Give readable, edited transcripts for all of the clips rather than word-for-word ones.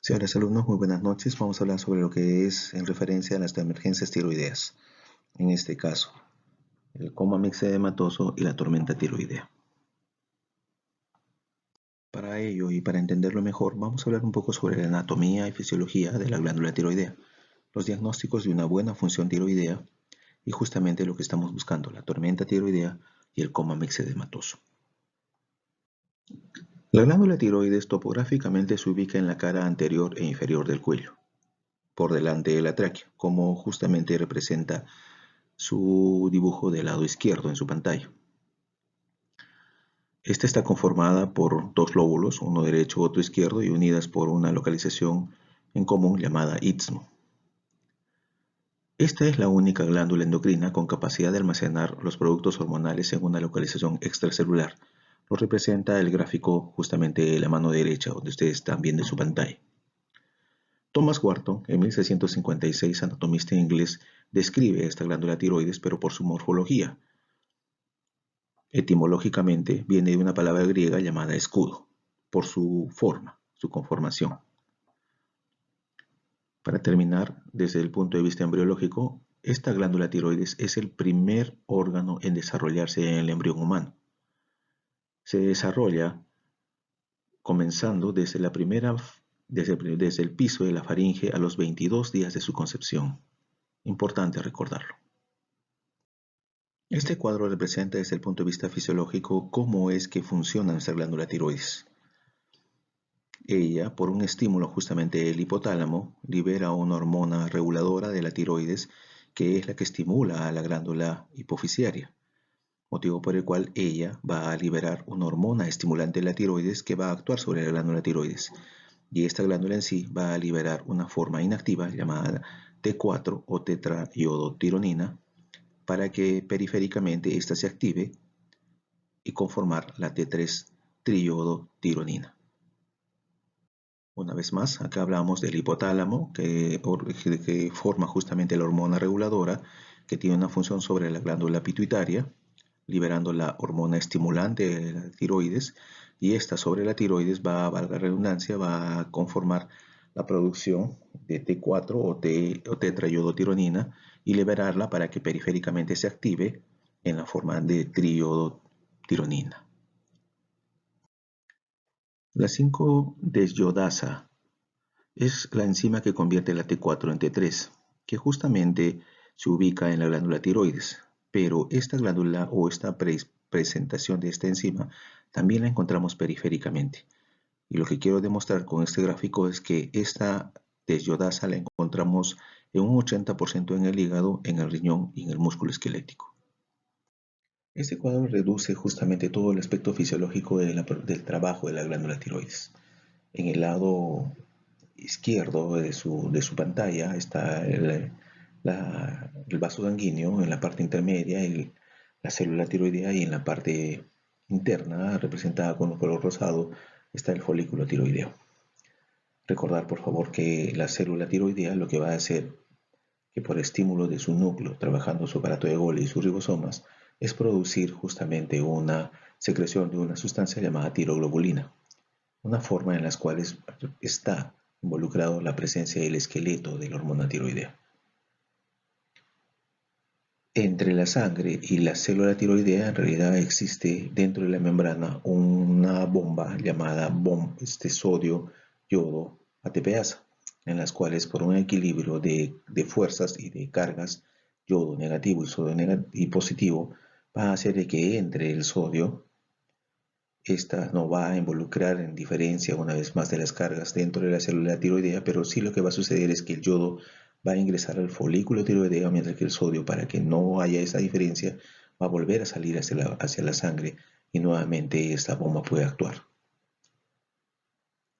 Señores alumnos, muy buenas noches. Vamos a hablar sobre lo que es en referencia a las emergencias tiroideas. En este caso, el coma mixedematoso y la tormenta tiroidea. Para ello y para entenderlo mejor, vamos a hablar un poco sobre la anatomía y fisiología de la glándula tiroidea, los diagnósticos de una buena función tiroidea y justamente lo que estamos buscando, la tormenta tiroidea y el coma mixedematoso. La glándula tiroides topográficamente se ubica en la cara anterior e inferior del cuello, por delante de la tráquea, como justamente representa su dibujo del lado izquierdo en su pantalla. Esta está conformada por dos lóbulos, uno derecho y otro izquierdo, y unidas por una localización en común llamada istmo. Esta es la única glándula endocrina con capacidad de almacenar los productos hormonales en una localización extracelular. Lo representa el gráfico justamente de la mano derecha, donde ustedes están viendo en su pantalla. Thomas Wharton, en 1656, anatomista inglés, describe esta glándula tiroides, pero por su morfología. Etimológicamente viene de una palabra griega llamada escudo, por su forma, su conformación. Para terminar, desde el punto de vista embriológico, esta glándula tiroides es el primer órgano en desarrollarse en el embrión humano. Se desarrolla comenzando desde el piso de la faringe a los 22 días de su concepción. Importante recordarlo. Este cuadro representa desde el punto de vista fisiológico cómo es que funciona nuestra glándula tiroides. Ella, por un estímulo justamente del hipotálamo, libera una hormona reguladora de la tiroides que es la que estimula a la glándula hipofisiaria, motivo por el cual ella va a liberar una hormona estimulante de la tiroides que va a actuar sobre la glándula tiroides. Y esta glándula en sí va a liberar una forma inactiva llamada T4 o tetraiodotironina para que periféricamente ésta se active y conformar la T3 triiodotironina. Una vez más, acá hablamos del hipotálamo, que forma justamente la hormona reguladora, que tiene una función sobre la glándula pituitaria, liberando la hormona estimulante de la tiroides, y esta sobre la tiroides va, valga la redundancia, va a conformar la producción de T4 o tetraiodotironina y liberarla para que periféricamente se active en la forma de triiodotironina. La 5-desyodasa es la enzima que convierte la T4 en T3, que justamente se ubica en la glándula tiroides, pero esta glándula o esta presentación de esta enzima también la encontramos periféricamente. Y lo que quiero demostrar con este gráfico es que esta desyodasa la encontramos en un 80% en el hígado, en el riñón y en el músculo esquelético. Este cuadro reduce justamente todo el aspecto fisiológico del trabajo de la glándula tiroides. En el lado izquierdo de su pantalla está el vaso sanguíneo, en la parte intermedia la célula tiroidea, y en la parte interna, representada con un color rosado, está el folículo tiroideo. Recordar por favor que la célula tiroidea lo que va a hacer, que por estímulo de su núcleo, trabajando su aparato de Golgi y sus ribosomas, es producir justamente una secreción de una sustancia llamada tiroglobulina, una forma en la cual está involucrado la presencia del esqueleto de la hormona tiroidea. Entre la sangre y la célula tiroidea en realidad existe dentro de la membrana una bomba llamada sodio-yodo ATPasa, en las cuales por un equilibrio de fuerzas y de cargas, yodo negativo y sodio y positivo, va a hacer de que entre el sodio. Esta no va a involucrar en diferencia una vez más de las cargas dentro de la célula tiroidea, pero sí lo que va a suceder es que el yodo va a ingresar al folículo tiroideo, mientras que el sodio, para que no haya esa diferencia, va a volver a salir hacia la sangre y nuevamente esta bomba puede actuar.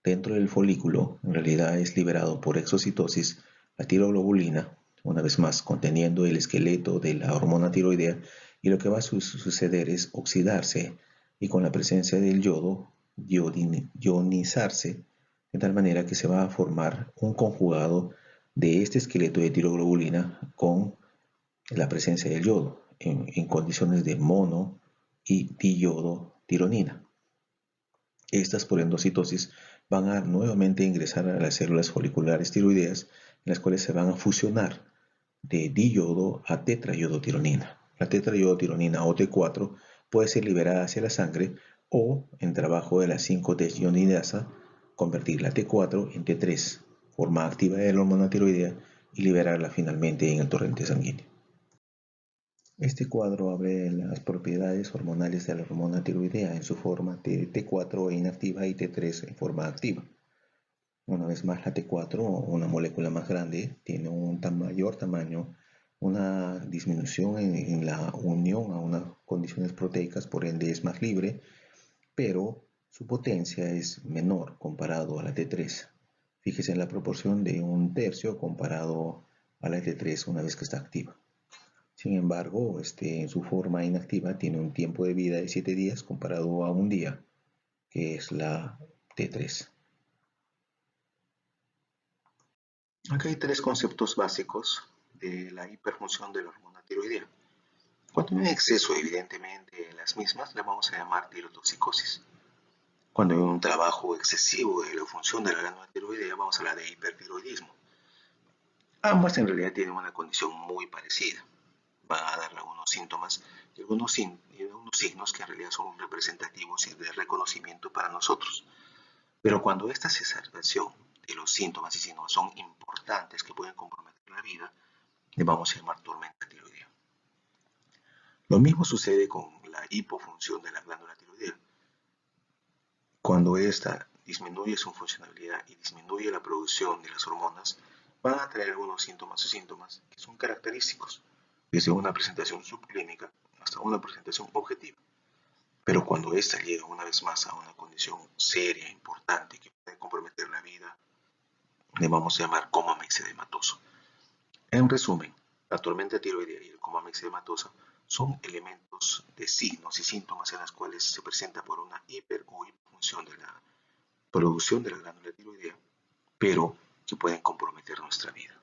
Dentro del folículo, en realidad es liberado por exocitosis la tiroglobulina, una vez más conteniendo el esqueleto de la hormona tiroidea, y lo que va a suceder es oxidarse y con la presencia del yodo, ionizarse, de tal manera que se va a formar un conjugado de este esqueleto de tiroglobulina con la presencia del yodo en condiciones de mono y diyodotironina. Estas por endocitosis van a nuevamente ingresar a las células foliculares tiroideas, en las cuales se van a fusionar de diyodo a tetrayodotironina. La tetrayodotironina o T4 puede ser liberada hacia la sangre o, en trabajo de la 5-desionidasa, convertir la T4 en T3, forma activa de la hormona tiroidea, y liberarla finalmente en el torrente sanguíneo. Este cuadro habla de las propiedades hormonales de la hormona tiroidea en su forma de T4 inactiva y T3 en forma activa. Una vez más, la T4, una molécula más grande, tiene un mayor tamaño, una disminución en la unión a unas condiciones proteicas, por ende es más libre, pero su potencia es menor comparado a la T3. Fíjese en la proporción de 1/3 comparado a la T3 una vez que está activa. Sin embargo, en su forma inactiva tiene un tiempo de vida de 7 días comparado a un día, que es la T3. Acá hay tres conceptos básicos de la hiperfunción de la hormona tiroidea. Cuando hay un exceso, evidentemente, en las mismas, la vamos a llamar tirotoxicosis. Cuando hay un trabajo excesivo de la función de la glándula tiroidea, vamos a hablar de hipertiroidismo. Ambas en realidad tienen una condición muy parecida. Van a dar algunos síntomas y algunos signos que en realidad son representativos y de reconocimiento para nosotros. Pero cuando esta exacerbación de los síntomas y signos son importantes que pueden comprometer la vida, le vamos a llamar tormenta tiroidea. Lo mismo sucede con la hipofunción de la glándula tiroidea. Cuando esta disminuye su funcionalidad y disminuye la producción de las hormonas, van a tener algunos síntomas que son característicos, desde una presentación subclínica hasta una presentación objetiva. Pero cuando esta llega una vez más a una condición seria, importante, que puede comprometer la vida, le vamos a llamar coma mixedematoso. En resumen, la tormenta tiroidea y el coma mixedematoso son elementos de signos y síntomas en los cuales se presenta por una hiper o hipofunción de la producción de la glándula tiroidea, pero que pueden comprometer nuestra vida.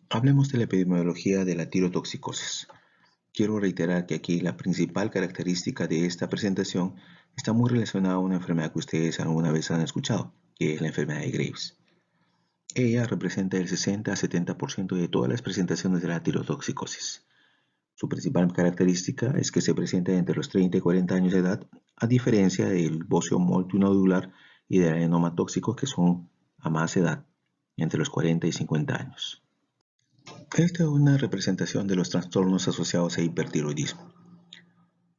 Hablemos de la epidemiología de la tirotoxicosis. Quiero reiterar que aquí la principal característica de esta presentación está muy relacionada a una enfermedad que ustedes alguna vez han escuchado, que es la enfermedad de Graves. Ella representa el 60 a 70% de todas las presentaciones de la tirotoxicosis. Su principal característica es que se presenta entre los 30 y 40 años de edad, a diferencia del bocio multinodular y del adenoma tóxico, que son a más edad, entre los 40 y 50 años. Esta es una representación de los trastornos asociados a hipertiroidismo.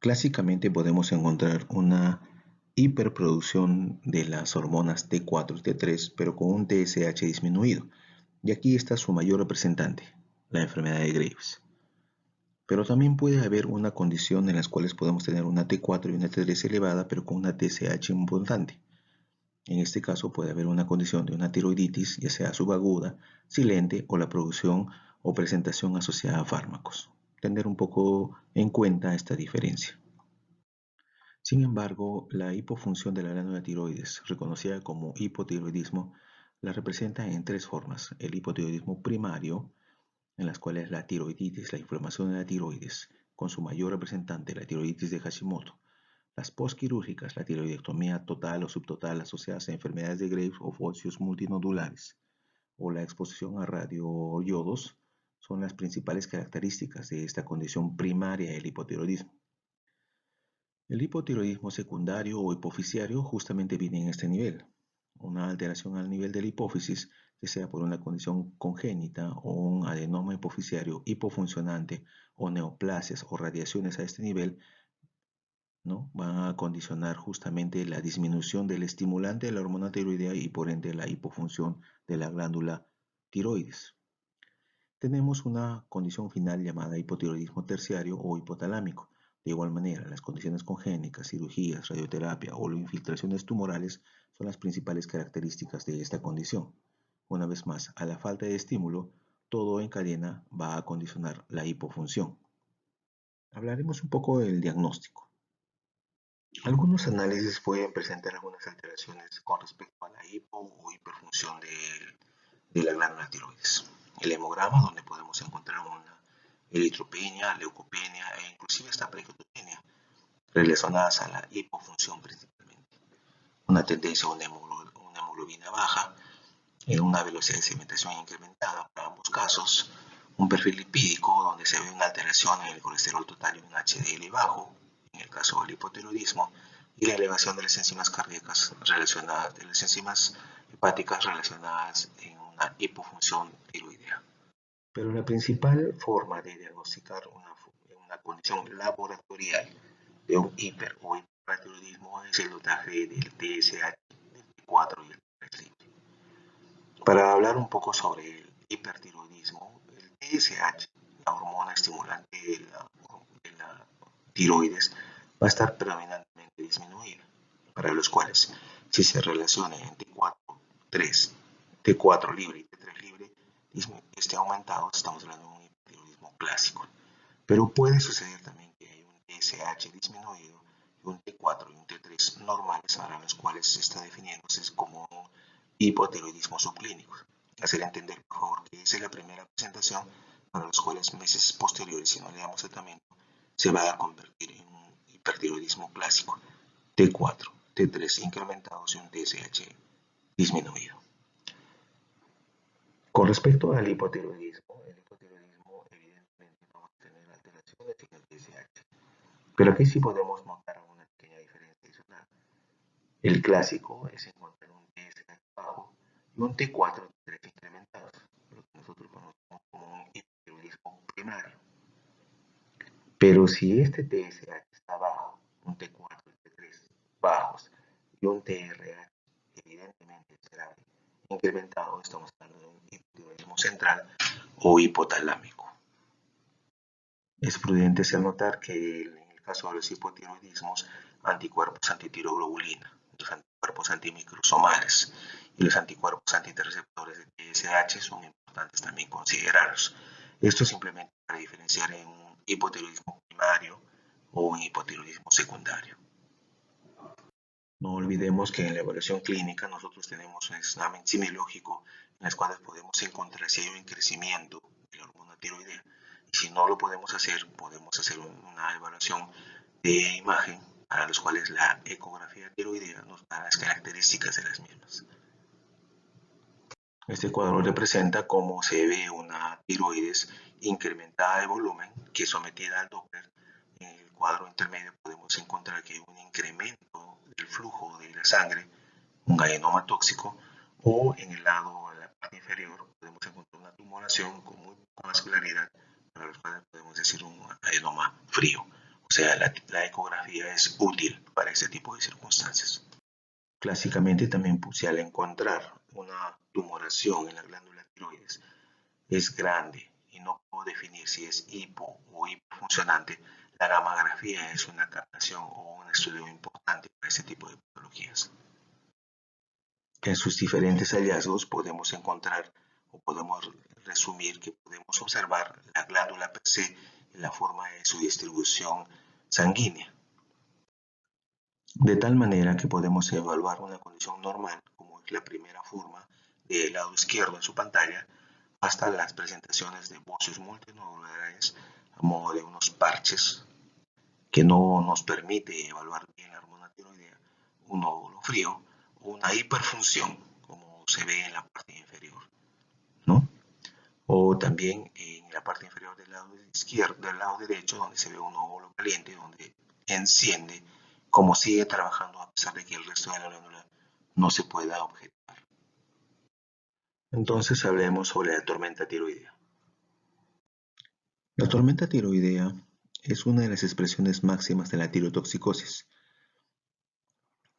Clásicamente podemos encontrar una hiperproducción de las hormonas T4 y T3, pero con un TSH disminuido. Y aquí está su mayor representante, la enfermedad de Graves. Pero también puede haber una condición en las cuales podemos tener una T4 y una T3 elevada, pero con una TSH importante. En este caso puede haber una condición de una tiroiditis, ya sea subaguda, silente o la producción o presentación asociada a fármacos. Tener un poco en cuenta esta diferencia. Sin embargo, la hipofunción de la glándula tiroides, reconocida como hipotiroidismo, la representa en tres formas. El hipotiroidismo primario, en las cuales la tiroiditis, la inflamación de la tiroides, con su mayor representante, la tiroiditis de Hashimoto. Las postquirúrgicas, la tiroidectomía total o subtotal asociadas a enfermedades de Graves o bocios multinodulares, o la exposición a radioiodos, son las principales características de esta condición primaria del hipotiroidismo. El hipotiroidismo secundario o hipoficiario justamente viene en este nivel. Una alteración al nivel de la hipófisis, ya sea por una condición congénita o un adenoma hipoficiario hipofuncionante o neoplasias o radiaciones a este nivel, ¿no? Van a condicionar justamente la disminución del estimulante de la hormona tiroidea y por ende la hipofunción de la glándula tiroides. Tenemos una condición final llamada hipotiroidismo terciario o hipotalámico, De igual manera, las condiciones congénicas, cirugías, radioterapia o infiltraciones tumorales son las principales características de esta condición. Una vez más, a la falta de estímulo, todo en cadena va a condicionar la hipofunción. Hablaremos un poco del diagnóstico. Algunos análisis pueden presentar algunas alteraciones con respecto a la hipo o hiperfunción de la glándula tiroides. El hemograma, donde podemos encontrar una eritropenia, leucopenia e inclusive esta prequitopenia, relacionadas a la hipofunción principalmente. Una tendencia a una hemoglobina baja, en una velocidad de sedimentación incrementada para ambos casos, un perfil lipídico donde se ve una alteración en el colesterol total y un HDL bajo, en el caso del hipotiroidismo, y la elevación de las enzimas cardíacas relacionadas, de las enzimas hepáticas relacionadas en una hipofunción tiroidea. Pero la principal forma de diagnosticar una condición laboratorial de un hiper o hipertiroidismo es el dotaje del TSH, del T4 y el T3 libre. Para hablar un poco sobre el hipertiroidismo, el TSH, la hormona estimulante de la tiroides, va a estar predominantemente disminuida, para los cuales si se relaciona en T4 libre y T3 libre, esté aumentado, estamos hablando de un hipertiroidismo clásico. Pero puede suceder también que hay un TSH disminuido y un T4 y un T3 normales, para los cuales se está definiéndose como un hipotiroidismo subclínico. Hacer entender, por favor, que esa es la primera presentación, para los cuales meses posteriores, si no le damos tratamiento, se va a convertir en un hipertiroidismo clásico, T4, T3 incrementados y un TSH disminuido. Con respecto al hipotiroidismo, evidentemente vamos a tener alteraciones en el TSH, pero aquí sí podemos notar una pequeña diferencia adicional. El clásico es encontrar un TSH bajo y un T4 y T3 incrementados, lo que nosotros conocemos como un hipotiroidismo primario. Pero si este TSH está bajo, un T4 y T3 bajos y un TRH evidentemente será incrementado, estamos hablando de un hipotiroidismo central o hipotalámico. Es prudente hacer notar que en el caso de los hipotiroidismos, anticuerpos antitiroglobulina, los anticuerpos antimicrosomales y los anticuerpos antireceptores de TSH son importantes también considerarlos. Esto simplemente para diferenciar en un hipotiroidismo primario o un hipotiroidismo secundario. No olvidemos que en la evaluación clínica nosotros tenemos un examen semiológico en el cual podemos encontrar si hay un crecimiento de la hormona tiroidea. Y si no lo podemos hacer una evaluación de imagen, para los cuales la ecografía tiroidea nos da las características de las mismas. Este cuadro representa cómo se ve una tiroides incrementada de volumen que es sometida al Doppler. En el cuadro intermedio podemos encontrar que hay un incremento del flujo de la sangre, un adenoma tóxico, o en el lado de la parte inferior podemos encontrar una tumoración con muy poca vascularidad, para los cuales podemos decir un adenoma frío. O sea, la ecografía es útil para ese tipo de circunstancias. Clásicamente también, si al encontrar una tumoración en la glándula tiroides es grande y no puedo definir si es hipo o hipofuncionante, la gammagrafía es una captación o un estudio importante para ese tipo de patologías. En sus diferentes hallazgos podemos encontrar o podemos resumir que podemos observar la glándula per se en la forma de su distribución sanguínea, de tal manera que podemos evaluar una condición normal, como es la primera forma del lado izquierdo en su pantalla, hasta las presentaciones de bocios multinodulares a modo de unos parches que no nos permite evaluar bien la hormona tiroidea, un nódulo frío o una hiperfunción, como se ve en la parte inferior, ¿no? O también en la parte inferior del lado izquierdo, del lado derecho, donde se ve un nódulo caliente, donde enciende, como sigue trabajando a pesar de que el resto de la glándula no se pueda objetar. Entonces hablemos sobre la tormenta tiroidea. La tormenta tiroidea es una de las expresiones máximas de la tirotoxicosis.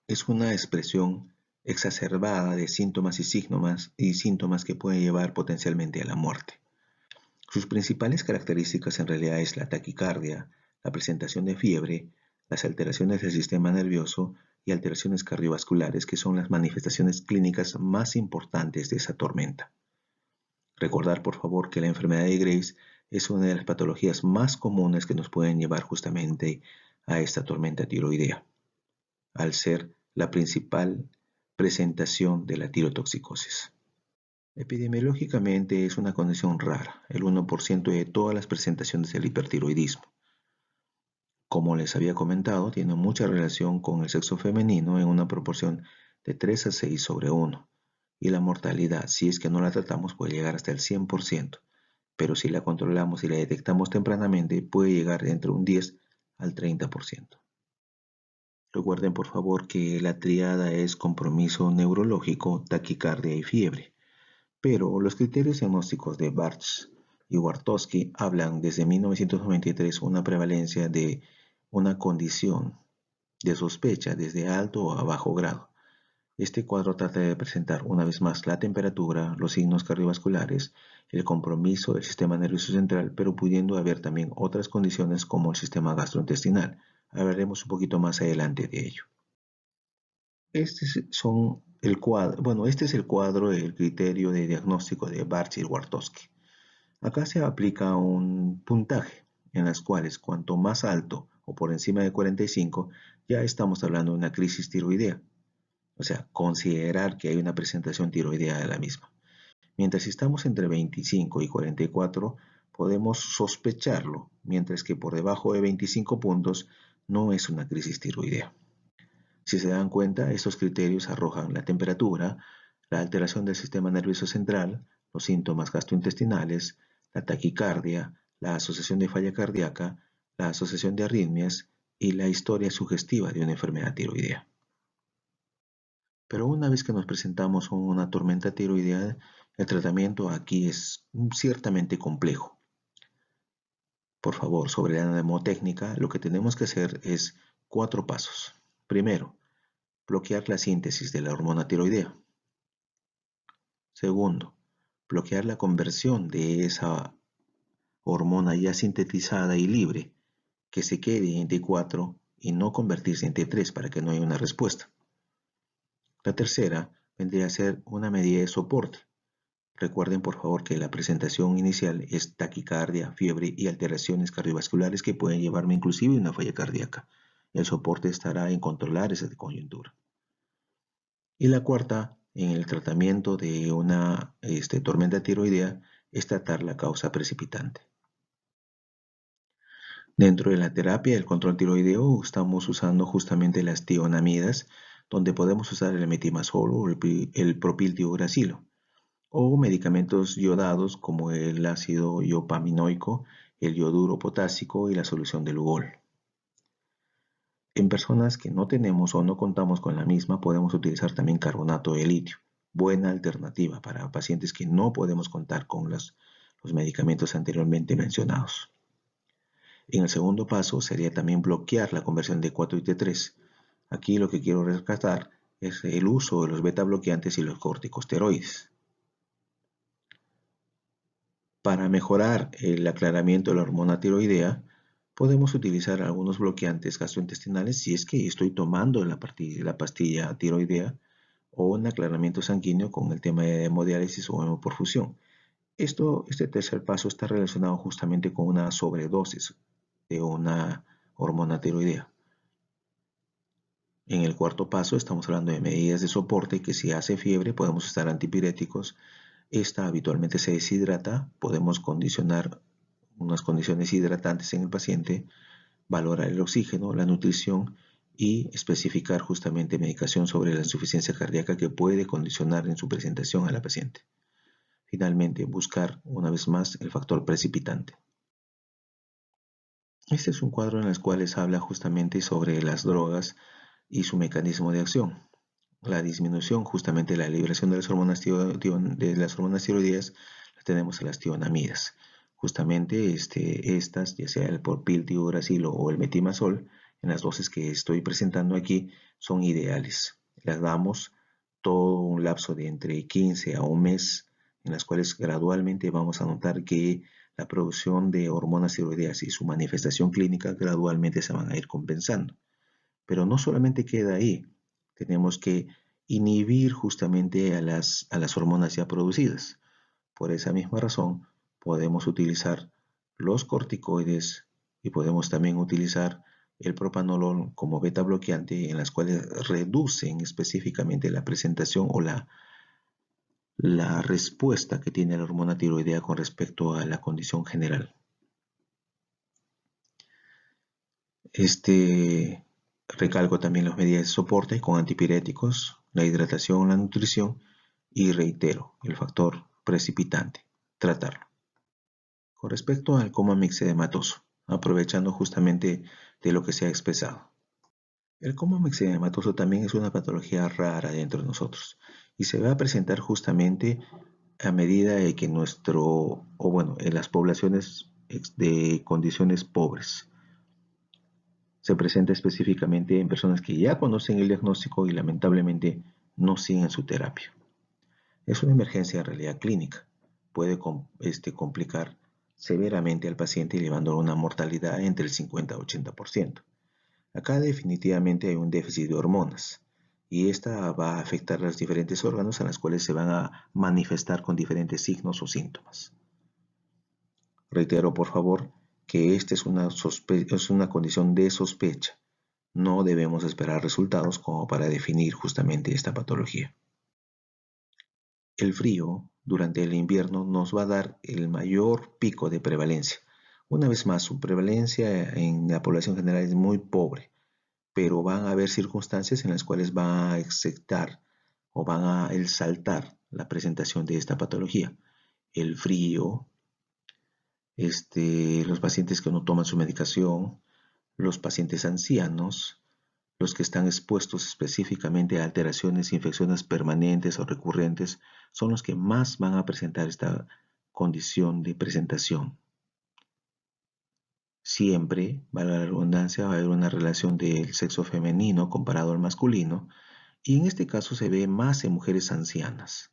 Es una expresión exacerbada de síntomas y síntomas que pueden llevar potencialmente a la muerte. Sus principales características en realidad es la taquicardia, la presentación de fiebre, las alteraciones del sistema nervioso y alteraciones cardiovasculares, que son las manifestaciones clínicas más importantes de esa tormenta. Recordar, por favor, que la enfermedad de Graves es una de las patologías más comunes que nos pueden llevar justamente a esta tormenta tiroidea, al ser la principal presentación de la tirotoxicosis. Epidemiológicamente es una condición rara, el 1% de todas las presentaciones del hipertiroidismo. Como les había comentado, tiene mucha relación con el sexo femenino en una proporción de 3 a 6 sobre 1. Y la mortalidad, si es que no la tratamos, puede llegar hasta el 100%, pero si la controlamos y la detectamos tempranamente, puede llegar entre un 10 al 30%. Recuerden, por favor, que la tríada es compromiso neurológico, taquicardia y fiebre, pero los criterios diagnósticos de Bartsch y Wartowski hablan desde 1993 una prevalencia de una condición de sospecha desde alto a bajo grado. Este cuadro trata de presentar una vez más la temperatura, los signos cardiovasculares, el compromiso del sistema nervioso central, pero pudiendo haber también otras condiciones como el sistema gastrointestinal. Hablaremos un poquito más adelante de ello. Este es el cuadro del criterio de diagnóstico de Bartsch y Wartowski. Acá se aplica un puntaje en las cuales cuanto más alto o por encima de 45 ya estamos hablando de una crisis tiroidea. O sea, considerar que hay una presentación tiroidea de la misma. Mientras si estamos entre 25 y 44, podemos sospecharlo, mientras que por debajo de 25 puntos no es una crisis tiroidea. Si se dan cuenta, estos criterios arrojan la temperatura, la alteración del sistema nervioso central, los síntomas gastrointestinales, la taquicardia, la asociación de falla cardíaca, la asociación de arritmias y la historia sugestiva de una enfermedad tiroidea. Pero una vez que nos presentamos con una tormenta tiroidea, el tratamiento aquí es ciertamente complejo. Por favor, sobre la mnemotécnica, lo que tenemos que hacer es 4 pasos. Primero, bloquear la síntesis de la hormona tiroidea. Segundo, bloquear la conversión de esa hormona ya sintetizada y libre, que se quede en T4 y no convertirse en T3 para que no haya una respuesta. La tercera vendría a ser una medida de soporte. Recuerden por favor que la presentación inicial es taquicardia, fiebre y alteraciones cardiovasculares que pueden llevarme inclusive a una falla cardíaca. El soporte estará en controlar esa coyuntura. Y la cuarta, en el tratamiento de una tormenta tiroidea, es tratar la causa precipitante. Dentro de la terapia del control tiroideo estamos usando justamente las tionamidas, donde podemos usar el metimazol o el propiltiogracilo, o medicamentos yodados como el ácido iopaminoico, el yoduro potásico y la solución de Lugol. En personas que no tenemos o no contamos con la misma, podemos utilizar también carbonato de litio, buena alternativa para pacientes que no podemos contar con los medicamentos anteriormente mencionados. En el segundo paso sería también bloquear la conversión de 4 y T3. Aquí lo que quiero rescatar es el uso de los beta bloqueantes y los corticosteroides. Para mejorar el aclaramiento de la hormona tiroidea, podemos utilizar algunos bloqueantes gastrointestinales si es que estoy tomando la pastilla tiroidea o un aclaramiento sanguíneo con el tema de hemodiálisis o hemoperfusión. Este tercer paso está relacionado justamente con una sobredosis de una hormona tiroidea. En el cuarto paso estamos hablando de medidas de soporte que si hace fiebre podemos usar antipiréticos. Esta habitualmente se deshidrata, podemos condicionar unas condiciones hidratantes en el paciente, valorar el oxígeno, la nutrición y especificar justamente medicación sobre la insuficiencia cardíaca que puede condicionar en su presentación a la paciente. Finalmente, buscar una vez más el factor precipitante. Este es un cuadro en el cual se habla justamente sobre las drogas y su mecanismo de acción. La disminución, justamente la liberación de las hormonas tiroideas, las tenemos en las tionamidas. Justamente estas, ya sea el propiltiogracilo o el metimazol, en las dosis que estoy presentando aquí, son ideales. Las damos todo un lapso de entre 15 a un mes, en las cuales gradualmente vamos a notar que la producción de hormonas tiroideas y su manifestación clínica gradualmente se van a ir compensando. Pero no solamente queda ahí, tenemos que inhibir justamente a las hormonas ya producidas. Por esa misma razón, podemos utilizar los corticoides y podemos también utilizar el propanolol como beta bloqueante, en las cuales reducen específicamente la presentación o la respuesta que tiene la hormona tiroidea con respecto a la condición general. Recalco también las medidas de soporte con antipiréticos, la hidratación, la nutrición y reitero el factor precipitante, tratarlo. Con respecto al coma mixedematoso, aprovechando justamente de lo que se ha expresado. El coma mixedematoso también es una patología rara dentro de nosotros y se va a presentar justamente a medida de que en las poblaciones de condiciones pobres. Se presenta específicamente en personas que ya conocen el diagnóstico y lamentablemente no siguen su terapia. Es una emergencia en realidad clínica. Puede complicar severamente al paciente llevándolo a una mortalidad entre el 50 y 80%. Acá definitivamente hay un déficit de hormonas y esta va a afectar los diferentes órganos a los cuales se van a manifestar con diferentes signos o síntomas. Reitero, por favor, que esta es una condición de sospecha. No debemos esperar resultados como para definir justamente esta patología. El frío durante el invierno nos va a dar el mayor pico de prevalencia. Una vez más, su prevalencia en la población general es muy pobre, pero van a haber circunstancias en las cuales va a exceptar o van a exaltar la presentación de esta patología. El frío, los pacientes que no toman su medicación, los pacientes ancianos, los que están expuestos específicamente a alteraciones, infecciones permanentes o recurrentes, son los que más van a presentar esta condición de presentación. Siempre, valga la redundancia, va a haber una relación del sexo femenino comparado al masculino, y en este caso se ve más en mujeres ancianas.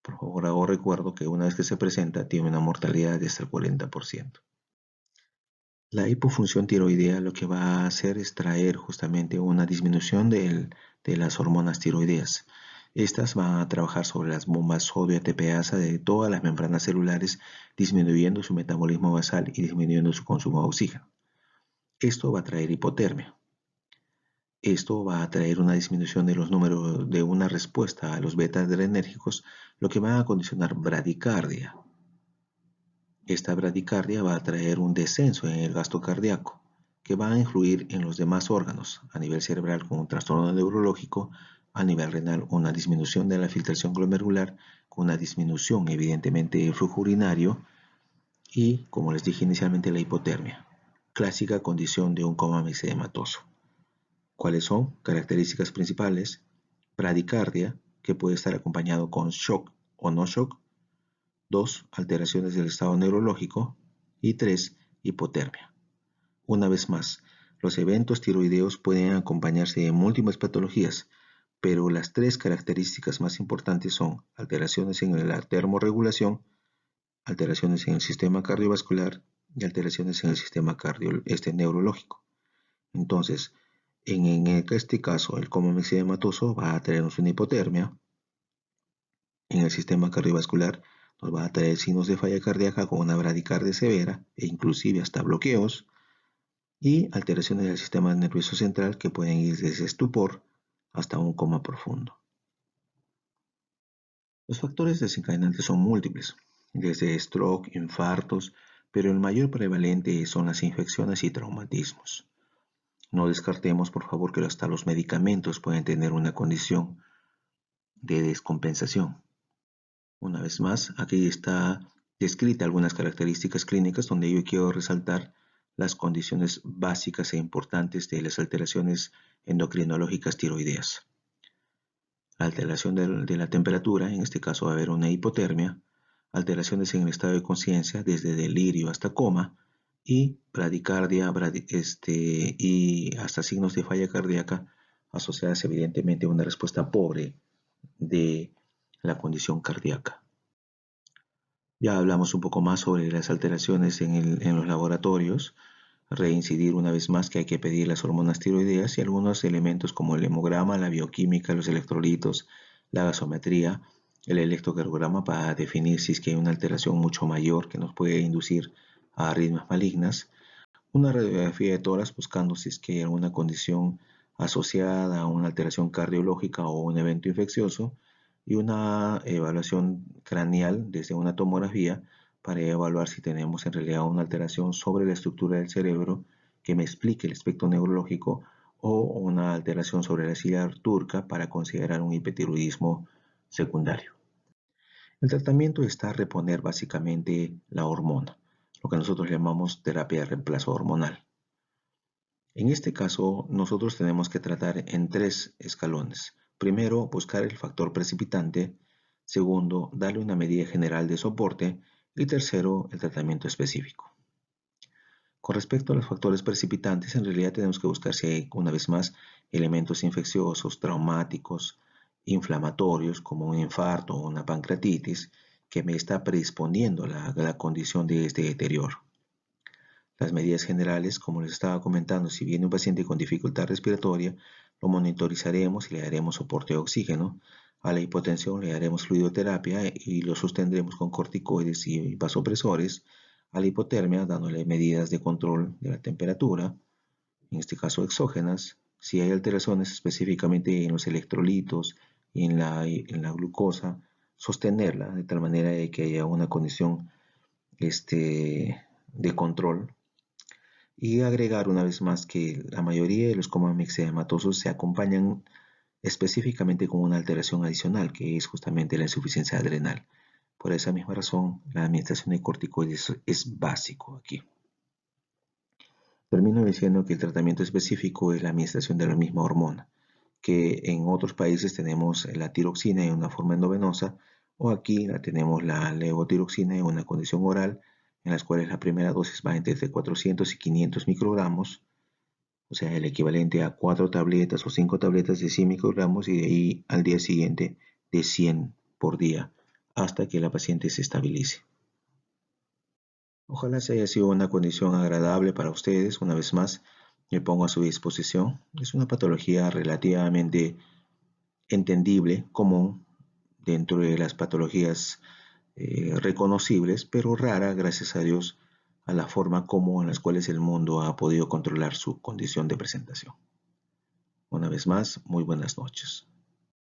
Por favor, hago recuerdo que una vez que se presenta tiene una mortalidad de hasta el 40%. La hipofunción tiroidea lo que va a hacer es traer justamente una disminución de las hormonas tiroideas. Estas van a trabajar sobre las bombas sodio-ATPasa de todas las membranas celulares, disminuyendo su metabolismo basal y disminuyendo su consumo de oxígeno. Esto va a traer hipotermia. Esto va a traer una disminución de los números de una respuesta a los beta-adrenérgicos, lo que va a condicionar bradicardia. Esta bradicardia va a traer un descenso en el gasto cardíaco, que va a influir en los demás órganos, a nivel cerebral con un trastorno neurológico, a nivel renal una disminución de la filtración glomerular, con una disminución evidentemente del flujo urinario y, como les dije inicialmente, la hipotermia, clásica condición de un coma mixedematoso. ¿Cuáles son? Características principales: bradicardia, que puede estar acompañado con shock o no shock. 2. Alteraciones del estado neurológico. Y 3. Hipotermia. Una vez más, los eventos tiroideos pueden acompañarse de múltiples patologías, pero las tres características más importantes son alteraciones en la termorregulación, alteraciones en el sistema cardiovascular y alteraciones en el sistema neurológico. Entonces, en este caso, el coma mixedematoso va a traernos una hipotermia. En el sistema cardiovascular nos va a traer signos de falla cardíaca con una bradicardia severa e inclusive hasta bloqueos y alteraciones del sistema nervioso central que pueden ir desde estupor hasta un coma profundo. Los factores desencadenantes son múltiples, desde stroke, infartos, pero el mayor prevalente son las infecciones y traumatismos. No descartemos, por favor, que hasta los medicamentos pueden tener una condición de descompensación. Una vez más, aquí está descrita algunas características clínicas donde yo quiero resaltar las condiciones básicas e importantes de las alteraciones endocrinológicas tiroideas. Alteración de la temperatura, en este caso va a haber una hipotermia, alteraciones en el estado de conciencia, desde delirio hasta coma, y bradicardia y hasta signos de falla cardíaca asociadas evidentemente a una respuesta pobre de la condición cardíaca. Ya hablamos un poco más sobre las alteraciones en los laboratorios, reincidir una vez más que hay que pedir las hormonas tiroideas y algunos elementos como el hemograma, la bioquímica, los electrolitos, la gasometría, el electrocardiograma para definir si es que hay una alteración mucho mayor que nos puede inducir a arritmias malignas, una radiografía de tórax buscando si es que hay alguna condición asociada a una alteración cardiológica o un evento infeccioso y una evaluación craneal desde una tomografía para evaluar si tenemos en realidad una alteración sobre la estructura del cerebro que me explique el aspecto neurológico o una alteración sobre la silla turca para considerar un hipertiroidismo secundario. El tratamiento está a reponer básicamente la hormona, lo que nosotros llamamos terapia de reemplazo hormonal. En este caso, nosotros tenemos que tratar en tres escalones. Primero, buscar el factor precipitante. Segundo, darle una medida general de soporte. Y tercero, el tratamiento específico. Con respecto a los factores precipitantes, en realidad tenemos que buscar si hay, una vez más, elementos infecciosos, traumáticos, inflamatorios, como un infarto o una pancreatitis, que me está predisponiendo a la condición de este deterioro. Las medidas generales, como les estaba comentando, si viene un paciente con dificultad respiratoria, lo monitorizaremos y le daremos soporte de oxígeno. A la hipotensión le daremos fluidoterapia y lo sostendremos con corticoides y vasopresores. A la hipotermia, dándole medidas de control de la temperatura, en este caso exógenas. Si hay alteraciones específicamente en los electrolitos y en la glucosa, sostenerla de tal manera de que haya una condición de control y agregar una vez más que la mayoría de los comas mixedematosos se acompañan específicamente con una alteración adicional, que es justamente la insuficiencia adrenal. Por esa misma razón, la administración de corticoides es básico aquí. Termino diciendo que el tratamiento específico es la administración de la misma hormona, que en otros países tenemos la tiroxina en una forma endovenosa, o aquí tenemos la levotiroxina en una condición oral, en las cuales la primera dosis va entre 400 y 500 microgramos, o sea, el equivalente a 4 tabletas o 5 tabletas de 100 microgramos y de ahí al día siguiente de 100 por día, hasta que la paciente se estabilice. Ojalá se haya sido una condición agradable para ustedes. Una vez más, me pongo a su disposición. Es una patología relativamente entendible, común, dentro de las patologías reconocibles, pero rara, gracias a Dios, a la forma como en las cuales el mundo ha podido controlar su condición de presentación. Una vez más, muy buenas noches.